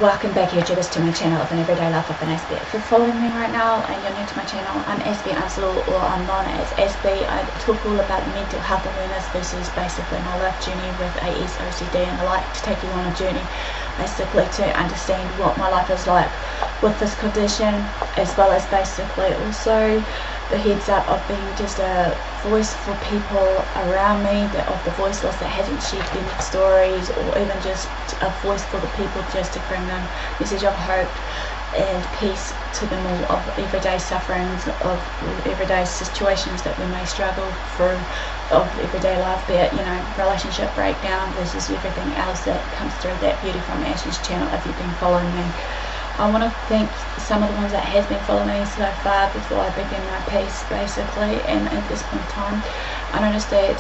Welcome back, YouTubers, to my channel of An Everyday Life of an Aspie. If you're following me right now and you're new to my channel, I'm AspieAnswerSAll, or I'm known as Aspie. I talk all about mental health awareness. This is basically my life journey with ASOCD, and I like to take you on a journey basically to understand what my life is like with this condition, as well as basically also the heads up of being just a voice for people around me, of the voiceless that hasn't shared their stories, or even just a voice for the people, just to bring them a message of hope and peace to them all, of everyday sufferings, of everyday situations that we may struggle through, of everyday life, be it, relationship breakdown versus everything else that comes through that Beauty from Ashes channel. If you've been following me, I want to thank some of the ones that has been following me so far before I begin my piece, basically. And at this point in time, I noticed that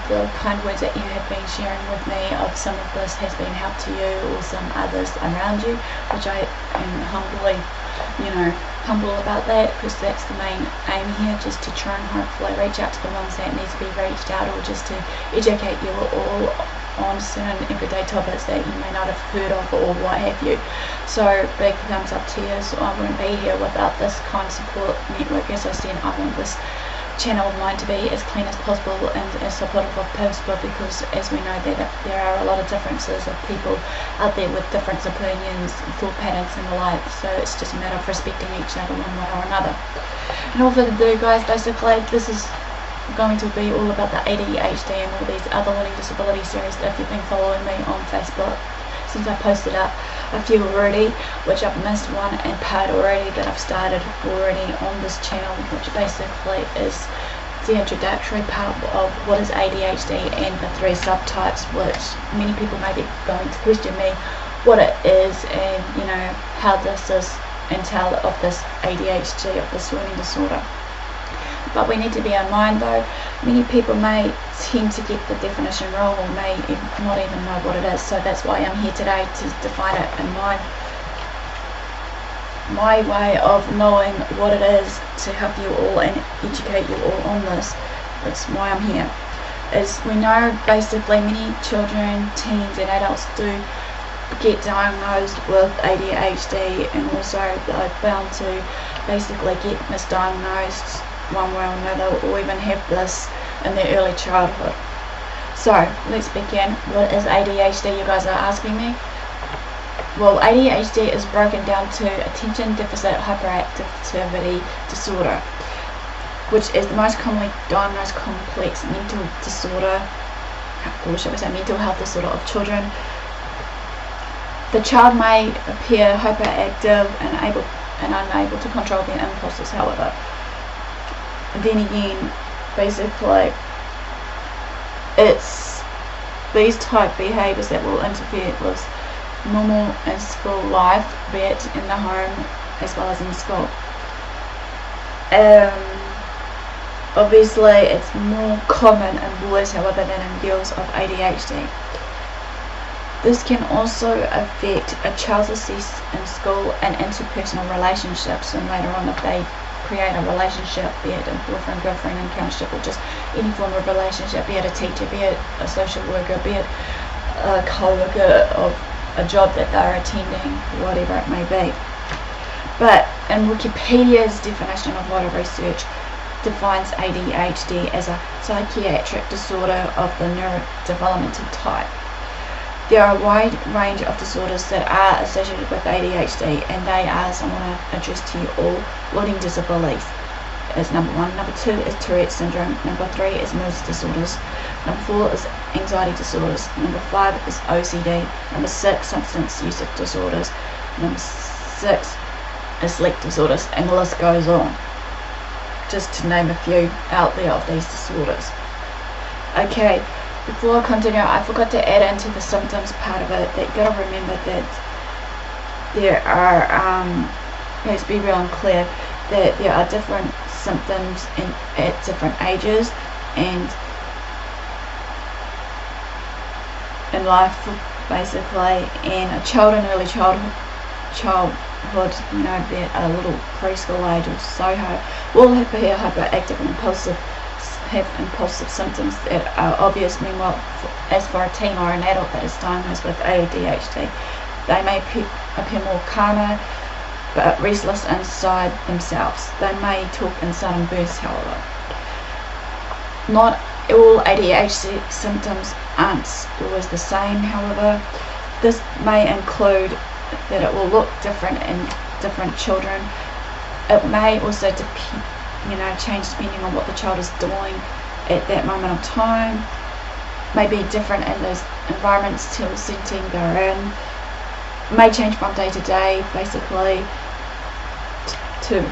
the kind words that you have been sharing with me, of some of this has been help to you or some others around you, which I am humbly humble about that, because that's the main aim here, just to try and hopefully reach out to the ones that need to be reached out, or just to educate you all on certain everyday topics that you may not have heard of, or what have you. So big thumbs up to you. So I wouldn't be here without this kind of support network. As I said, I want this channel of mine to be as clean as possible and as supportive as possible, because as we know that there are a lot of differences of people out there with different opinions, thought patterns and the like. So it's just a matter of respecting each other one way or another. And all further ado, guys, basically this is going to be all about the ADHD and all these other learning disability series. If you've been following me on Facebook, since I posted up a few already, which I've missed one and part already that I've started already on this channel, which basically is the introductory part of what is ADHD and the 3 subtypes, which many people may be going to question me what it is, and how this is entailed of this ADHD, of this learning disorder. But we need to be in mind, though, many people may tend to get the definition wrong, or may not even know what it is. So that's why I'm here today, to define it in my way of knowing what it is, to help you all and educate you all on this. That's why I'm here. As we know, basically many children, teens and adults do get diagnosed with ADHD, and also are bound to basically get misdiagnosed one way or another, or even have this in their early childhood. So let's begin. What is ADHD, you guys are asking me? Well, ADHD is broken down to attention deficit hyperactivity disorder, which is the most commonly diagnosed complex mental disorder, or should we say mental health disorder, of children. The child may appear hyperactive and unable to control their impulses, however. Then again, basically, it's these type behaviours that will interfere with normal and school life, be it in the home as well as in school. Obviously, it's more common in boys, however, than in girls, of ADHD. This can also affect a child's success in school and interpersonal relationships, and later on, if they create a relationship, be it a boyfriend, girlfriend, encountership, or just any form of relationship, be it a teacher, be it a social worker, be it a co-worker of a job that they're attending, whatever it may be. But in Wikipedia's definition of what a research defines ADHD as a psychiatric disorder of the neurodevelopmental type. There are a wide range of disorders that are associated with ADHD, and they are, as I want to address to you all, learning disabilities is number 1. Number 2 is Tourette syndrome. Number 3 is mood disorders. Number 4 is anxiety disorders. Number 5 is OCD. Number 6, substance use disorders. Number 6 is sleep disorders, and the list goes on, just to name a few out there of these disorders. Okay. Before I continue, I forgot to add into the symptoms part of it, that you got to remember that there are, let's be real and clear, that there are different symptoms at different ages and in life, basically. And a child in early childhood, be it a little preschool age or SOHO, will appear hyperactive and impulsive, have impulsive symptoms that are obvious. Meanwhile, as for a teen or an adult that is diagnosed with ADHD, They may appear more calmer but restless inside themselves. They may talk in sudden bursts, however. Not all ADHD symptoms aren't always the same, however. This may include that it will look different in different children. It may also change depending on what the child is doing at that moment of time. May be different in those environments till setting they're in. May change from day to day, basically, to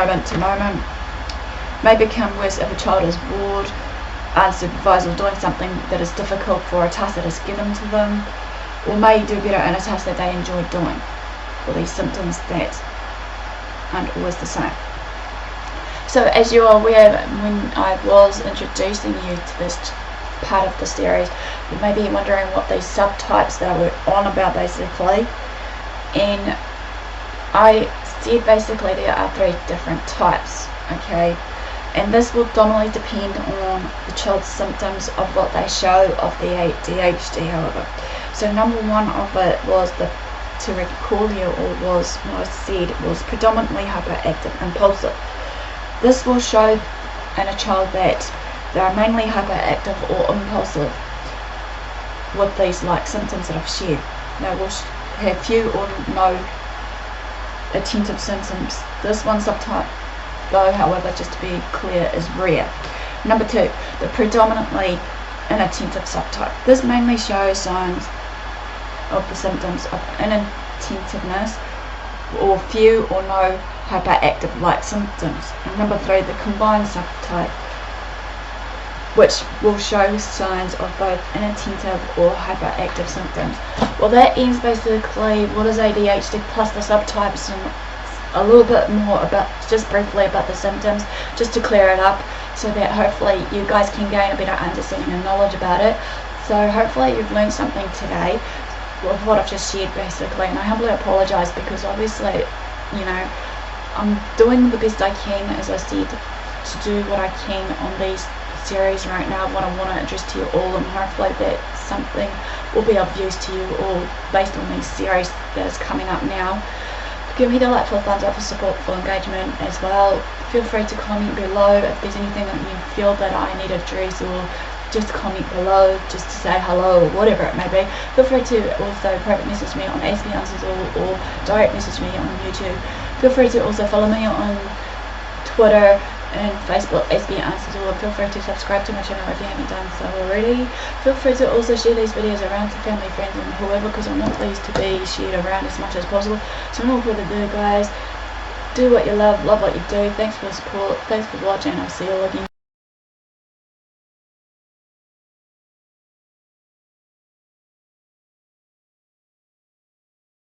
moment. May become worse if a child is bored, unsupervised, or doing something that is difficult for a task that is given to them, or may do better in a task that they enjoy doing. All these symptoms that aren't always the same. So as you are aware, when I was introducing you to this part of the series, you may be wondering what these subtypes that I were on about basically, and I said basically there are 3 different types, okay, and this will dominantly depend on the child's symptoms of what they show of the ADHD, however. So number 1 of it was the terricolia, or was what I said was predominantly hyperactive impulsive. This will show in a child that they are mainly hyperactive or impulsive with these symptoms that I've shared. They will have few or no attentive symptoms. This one subtype, though, however, just to be clear, is rare. Number 2, the predominantly inattentive subtype. This mainly shows signs of the symptoms of inattentiveness or few or no hyperactive-like symptoms. And number 3, the combined subtype, which will show signs of both inattentive or hyperactive symptoms. Well, that ends basically what is ADHD plus the subtypes, and a little bit more about, just briefly, about the symptoms, just to clear it up, so that hopefully you guys can gain a better understanding and knowledge about it. So hopefully you've learned something today with what I've just shared basically, and I humbly apologise because obviously, I'm doing the best I can, as I said, to do what I can on these series right now, what I want to address to you all, and hopefully that something will be of use to you all based on these series that is coming up now. Give me the like for thumbs up for support, for engagement as well. Feel free to comment below if there's anything that you feel that I need to address, or just comment below just to say hello or whatever it may be. Feel free to also private message me on AspieAnswerSAll or direct message me on YouTube. Feel free to also follow me on Twitter and Facebook, AspieAnswerSAll, and feel free to subscribe to my channel if you haven't done so already. Feel free to also share these videos around to family, friends, and whoever, because I want these to be shared around as much as possible. So no further ado, guys, do what you love what you do. Thanks for the support, thanks for watching, I'll see you all again.